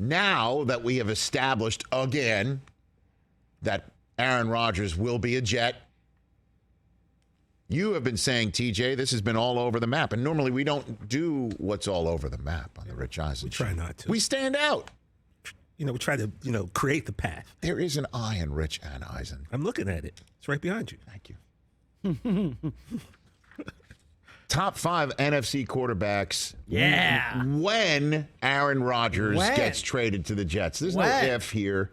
Now that we have established again that Aaron Rodgers will be a Jet, you have been saying, TJ, this has been all over the map. And normally we don't do what's all over the map on the Rich Eisen Show. We try not to. We stand out. We try to, create the path. There is an eye in Rich and Eisen. I'm looking at it. It's right behind you. Thank you. Top 5 NFC quarterbacks. Yeah. When Aaron Rodgers gets traded to the Jets. There's no if here.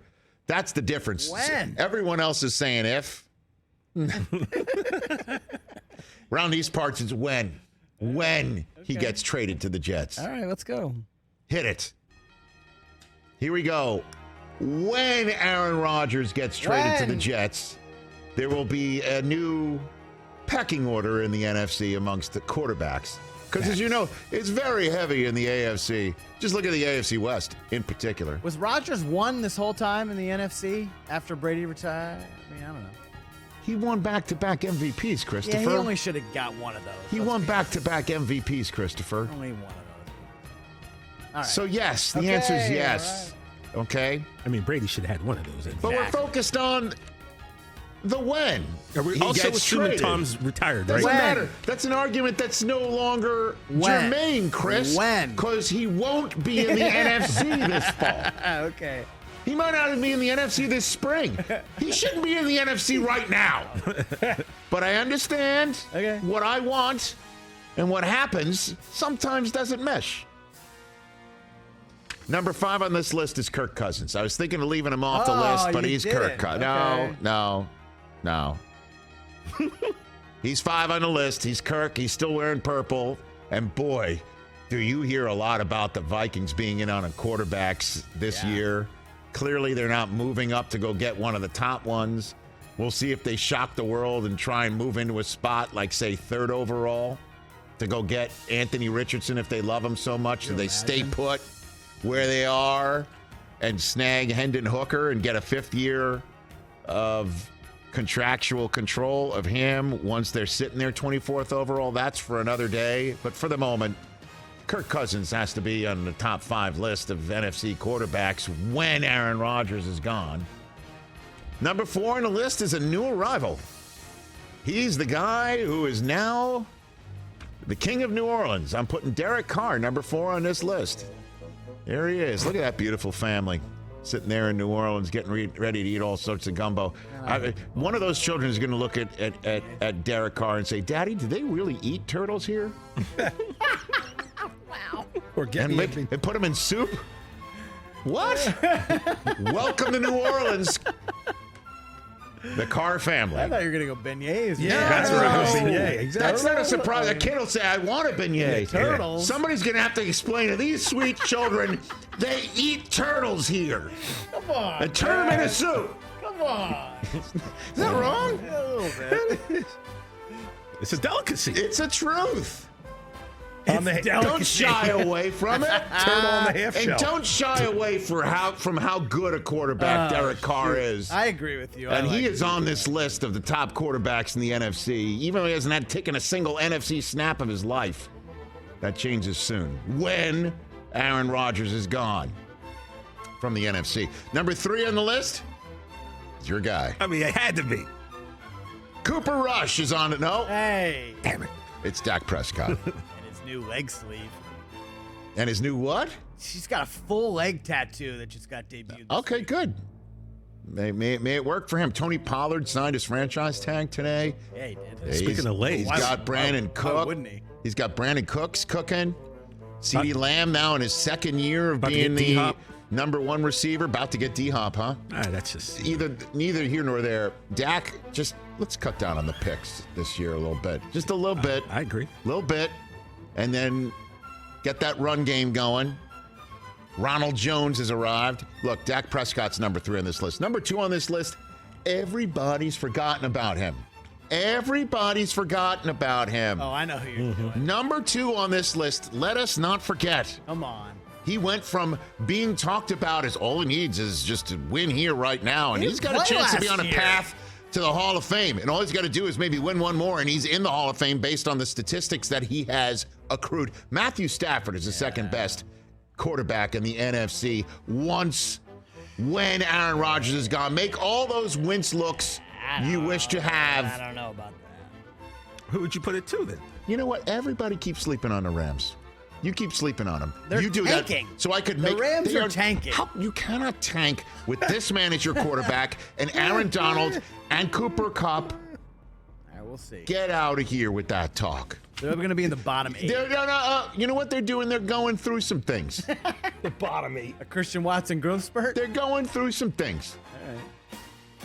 That's the difference. When? Everyone else is saying if. Around these parts, it's when. When he gets traded to the Jets. All right, let's go. Hit it. Here we go. When Aaron Rodgers gets traded to the Jets, there will be a new pecking order in the NFC amongst the quarterbacks. Because, as you know, it's very heavy in the AFC. Just look at the AFC West in particular. Was Rodgers won this whole time in the NFC after Brady retired? I mean, I don't know. He won back-to-back MVPs, Christopher. Yeah, he only should have got one of those. He won back-to-back MVPs, Christopher. Only one of those. All right. So, yes, the answer is yes. Right. Okay? I mean, Brady should have had one of those. But we're focused on the when. We're he also gets assuming traded. Tom's retired, right? Doesn't matter. That's an argument that's no longer germane, Chris. When? Because he won't be in the NFC this fall. Okay. He might not be in the NFC this spring. He shouldn't be in the NFC right now. But I understand what I want, and what happens sometimes doesn't mesh. Number 5 on this list is Kirk Cousins. I was thinking of leaving him off the list, but he's Kirk Cousins. No. He's 5 on the list. He's Kirk. He's still wearing purple. And boy, do you hear a lot about the Vikings being in on quarterbacks this year. Clearly, they're not moving up to go get one of the top ones. We'll see if they shock the world and try and move into a spot like, say, 3rd overall to go get Anthony Richardson if they love him so much. Do they stay put where they are and snag Hendon Hooker and get a 5th year of contractual control of him once they're sitting there 24th overall? That's for another day. But for the moment, Kirk Cousins has to be on the top 5 list of NFC quarterbacks when Aaron Rodgers is gone. Number 4 on the list is a new arrival. He's the guy who is now the king of New Orleans. I'm putting Derek Carr, number 4 on this list. There he is. Look at that beautiful family sitting there in New Orleans getting ready to eat all sorts of gumbo. One of those children is going to look at Derek Carr and say, Daddy, do they really eat turtles here? Wow. Or and put them in soup? What? Welcome to New Orleans. The Carr family. I thought you were going to go beignets. Yeah, that's where I was. Beignet, exactly. That's not a surprise. A kid will say, I want a beignet. Turtles. Somebody's going to have to explain to these sweet children, they eat turtles here. Come on. And turn them in a soup. Come on. Is that wrong? A little bit. It's a delicacy. It's a truth. Don't shy away from it. Turtle on the half and shell. don't shy away from how good a quarterback Derek Carr is. I agree with you. And he is on this list of the top quarterbacks in the NFC, even though he hasn't had taken a single NFC snap of his life. That changes soon when Aaron Rodgers is gone from the NFC. Number 3 on the list is your guy. I mean, it had to be. Cooper Rush is on it. No. Hey. Damn it. It's Dak Prescott. New leg sleeve. And his new what? She's got a full leg tattoo that just got debuted. Okay, good. May it work for him. Tony Pollard signed his franchise tag today. Yeah, he did. Speaking of legs. He's got Brandon Cook. Why wouldn't he? He's got Brandon Cooks cooking. CeeDee Lamb now in his 2nd year of being the D-Hop. number 1 receiver. About to get D-Hop, huh? That's just... Neither here nor there. Dak, just let's cut down on the picks this year a little bit. Just a little bit. I agree. A little bit. And then get that run game going. Ronald Jones has arrived. Look, Dak Prescott's number 3 on this list. Number 2 on this list, everybody's forgotten about him. Everybody's forgotten about him. Oh, I know who you're doing. Number 2 on this list, let us not forget. Come on. He went from being talked about as all he needs is just to win here right now, and he's got a chance to be on a path to the Hall of Fame. And all he's got to do is maybe win one more, and he's in the Hall of Fame based on the statistics that he has accrued. Matthew Stafford is the second best quarterback in the NFC when Aaron Rodgers is gone. Make all those wince looks you wish to have. I don't know about that. Who would you put it to then? You know what? Everybody keeps sleeping on the Rams. You keep sleeping on them. They're you do tanking. That so I could make the Rams are tanking. You cannot tank with this man as your quarterback and Aaron Donald and Cooper Kupp. All right, we'll see. Get out of here with that talk. They're going to be in the bottom 8. You know what they're doing? They're going through some things. The bottom 8. A Christian Watson growth spurt? They're going through some things. All right.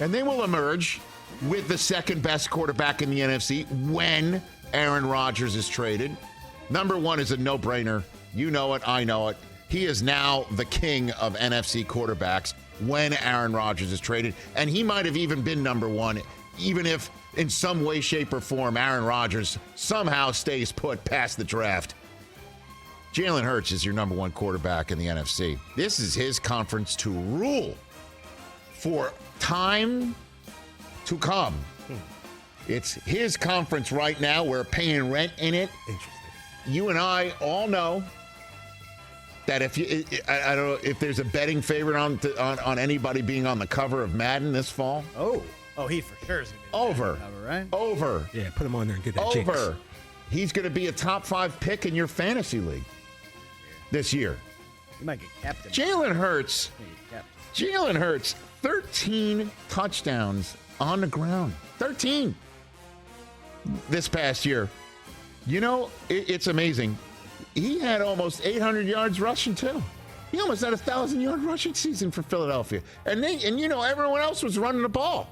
And they will emerge with the second best quarterback in the NFC when Aaron Rodgers is traded. Number 1 is a no-brainer. You know it. I know it. He is now the king of NFC quarterbacks when Aaron Rodgers is traded. And he might have even been number 1, even if in some way, shape, or form Aaron Rodgers somehow stays put past the draft. Jalen Hurts is your number 1 quarterback in the NFC. This is his conference to rule for time to come. It's his conference right now. We're paying rent in it. Interesting. You and I all know that I don't know if there's a betting favorite on anybody being on the cover of Madden this fall. Oh, he for sure is going to be Over. cover, right? Over. Yeah, put him on there and get that Over. jinx. He's going to be a top 5 pick in your fantasy league this year. You might get captain. Jalen Hurts. You might get captain. Jalen Hurts, 13 touchdowns on the ground. 13 this past year. You know, it's amazing. He had almost 800 yards rushing, too. He almost had a 1,000-yard rushing season for Philadelphia. And everyone else was running the ball.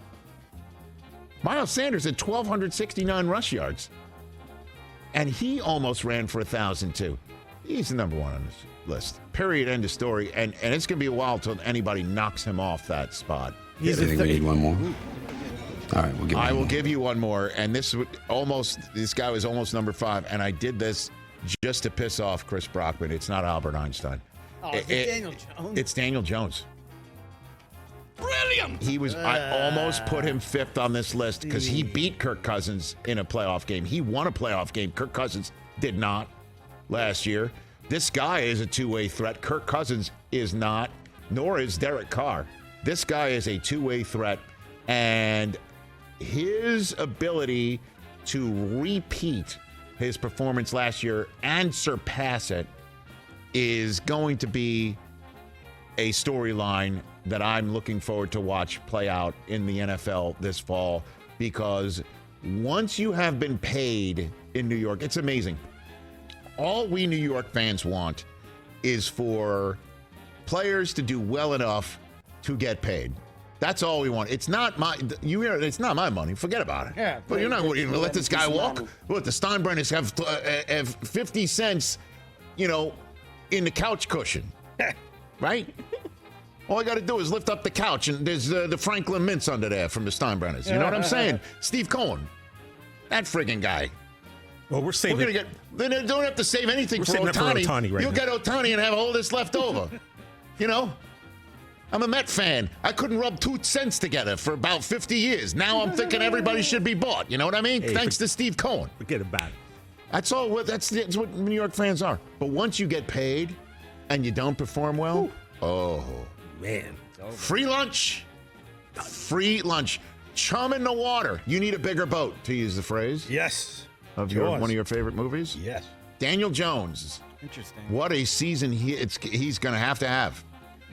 Miles Sanders had 1,269 rush yards. And he almost ran for 1,000, too. He's the number 1 on this list. Period. End of story. And it's going to be a while till anybody knocks him off that spot. I think we need one more. All right, we'll give I will give you one more, and this guy was almost number 5, and I did this just to piss off Chris Brockman. It's not Albert Einstein. Oh, is it Daniel Jones? It's Daniel Jones. Brilliant. I almost put him 5th on this list because he beat Kirk Cousins in a playoff game. He won a playoff game. Kirk Cousins did not last year. This guy is a two-way threat. Kirk Cousins is not, nor is Derek Carr. This guy is a two-way threat, and his ability to repeat his performance last year and surpass it is going to be a storyline that I'm looking forward to watch play out in the NFL this fall, because once you have been paid in New York, it's amazing. All we New York fans want is for players to do well enough to get paid. That's all we want. It's not my money. Forget about it. Yeah, but you're not going to let this guy walk. Let the Steinbrenners have 50 cents, in the couch cushion, right? All I got to do is lift up the couch, and there's the Franklin Mints under there from the Steinbrenners. You know what I'm saying? Steve Cohen, that friggin' guy. Well, we're saving. We're gonna they don't have to save anything for saving Ohtani. for Ohtani right You'll now. get Ohtani and have all this left over. I'm a Met fan. I couldn't rub 2 cents together for about 50 years. Now I'm thinking everybody should be bought. You know what I mean? Hey, Thanks to Steve Cohen. Forget about it. That's all. That's what New York fans are. But once you get paid and you don't perform well, Man. free lunch. Free lunch. Chum in the water. You need a bigger boat, to use the phrase. Yes. Of one of your favorite movies? Yes. Daniel Jones. Interesting. What a season he's going to have.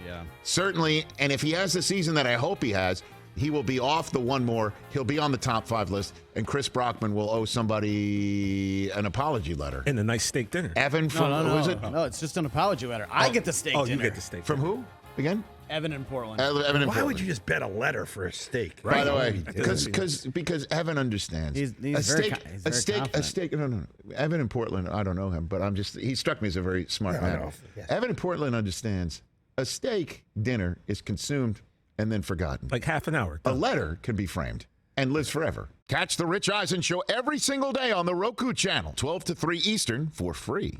Yeah. Certainly, and if he has the season that I hope he has, he will be off the one more. He'll be on the top 5 list, and Chris Brockman will owe somebody an apology letter. And a nice steak dinner. Evan from No. who is it? No, it's just an apology letter. I get the steak dinner. You get the steak From who again? Evan in Portland. Evan in Why Portland. would you just bet a letter for a steak? By the way, Because because Evan understands. He's very confident. A steak. No. Evan in Portland. I don't know him, but he struck me as a very smart man. Yes. Evan in Portland understands. A steak dinner is consumed and then forgotten. like half an hour. A letter can be framed and lives forever. Catch the Rich Eisen Show every single day on the Roku channel, 12 to 3 Eastern, for free.